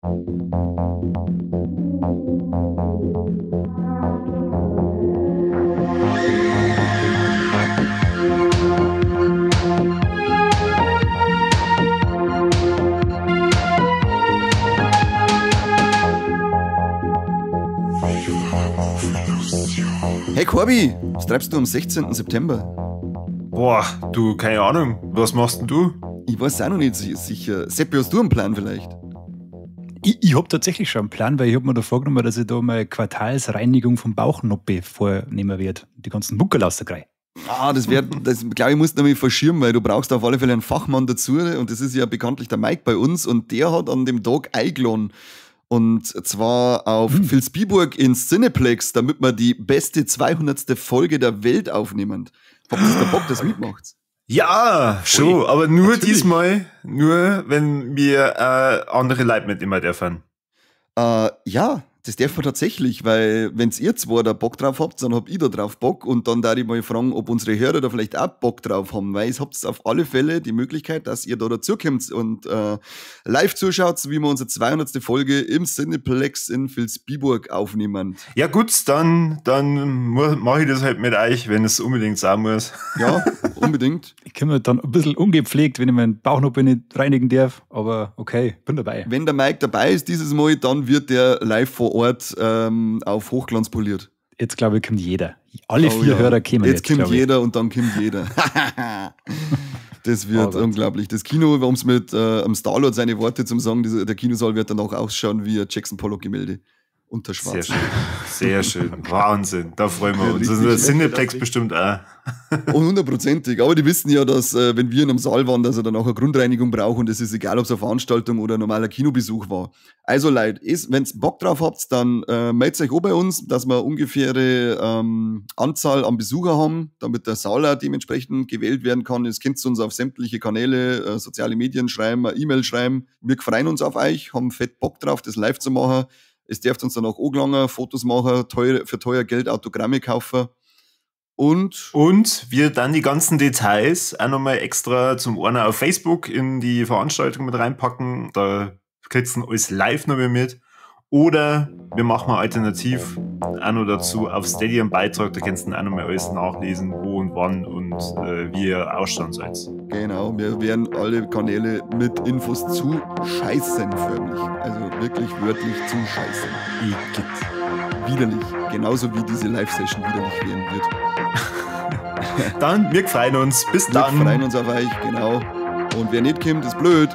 Hey Corby, was treibst du am 16. September? Boah, du, keine Ahnung. Was machst denn du? Ich weiß auch noch nicht sicher. Seppi, hast du einen Plan vielleicht? Ich habe tatsächlich schon einen Plan, weil ich habe mir da vorgenommen, dass ich da mal Quartalsreinigung vom Bauchnoppi vornehmen werde. Die ganzen Muckel rausgreifen. Das glaube ich, musst du nämlich verschirmen, weil du brauchst auf alle Fälle einen Fachmann dazu und das ist ja bekanntlich der Mike bei uns und der hat an dem Tag eingeladen. Und zwar auf Vilsbiburg ins Cineplex, damit wir die beste 200. Folge der Welt aufnehmen. Habt ihr da Bock, das mitmacht? Ja, schon, aber nur natürlich. Diesmal, nur wenn wir andere Leute mit immer dürfen. Ja, das darf man tatsächlich, weil wenn ihr zwei da Bock drauf habt, dann hab ich da drauf Bock und dann darf ich mal fragen, ob unsere Hörer da vielleicht auch Bock drauf haben, weil ihr habt auf alle Fälle die Möglichkeit, dass ihr da dazukommt und live zuschaut, wie wir unsere 200. Folge im Cineplex in Vilsbiburg aufnehmen. Ja gut, dann mache ich das halt mit euch, wenn es unbedingt sein muss. Ja, unbedingt. Ich komme dann ein bisschen ungepflegt, wenn ich meinen Bauchnoppi nicht reinigen darf, aber okay, bin dabei. Wenn der Mike dabei ist dieses Mal, dann wird der live vor Ort auf Hochglanz poliert. Jetzt glaube ich, kommt jeder. Alle 4 Hörer kommen jetzt. Jetzt kommt jeder und dann kommt jeder. Das wird unglaublich. Das Kino, wir haben es mit am Starlord seine Worte zum Sagen, der Kinosaal wird danach ausschauen wie ein Jackson Pollock-Gemälde. Unter Schwarz. Sehr schön. Sehr schön. Wahnsinn. Da freuen wir uns. Also der Cineplex bestimmt auch. Und 100%. Aber die wissen ja, dass, wenn wir in einem Saal waren, dass er dann auch eine Grundreinigung braucht und es ist egal, ob es eine Veranstaltung oder ein normaler Kinobesuch war. Also Leute, wenn ihr Bock drauf habt, dann meldet euch auch bei uns, dass wir ungefähre Anzahl an Besucher haben, damit der Saal auch dementsprechend gewählt werden kann. Jetzt könnt ihr uns auf sämtliche Kanäle, soziale Medien schreiben, eine E-Mail schreiben. Wir freuen uns auf euch, haben fett Bock drauf, das live zu machen. Es dürft uns dann auch angelangen, Fotos machen, für teuer Geld Autogramme kaufen. Und wir dann die ganzen Details auch nochmal extra zum einen auf Facebook in die Veranstaltung mit reinpacken. Da kriegst du alles live noch mit. Oder wir machen mal alternativ auch noch dazu auf Steady einen Beitrag. Da kannst du dann auch nochmal alles nachlesen, wo und wann und wie ihr ausschauen sollt. Genau, wir werden alle Kanäle mit Infos zu scheißen förmlich. Also wirklich wörtlich zu scheißen. Widerlich. Genauso wie diese Live-Session widerlich werden wird. Dann, wir freuen uns. Bis dann. Wir freuen uns auf euch, genau. Und wer nicht kommt, ist blöd.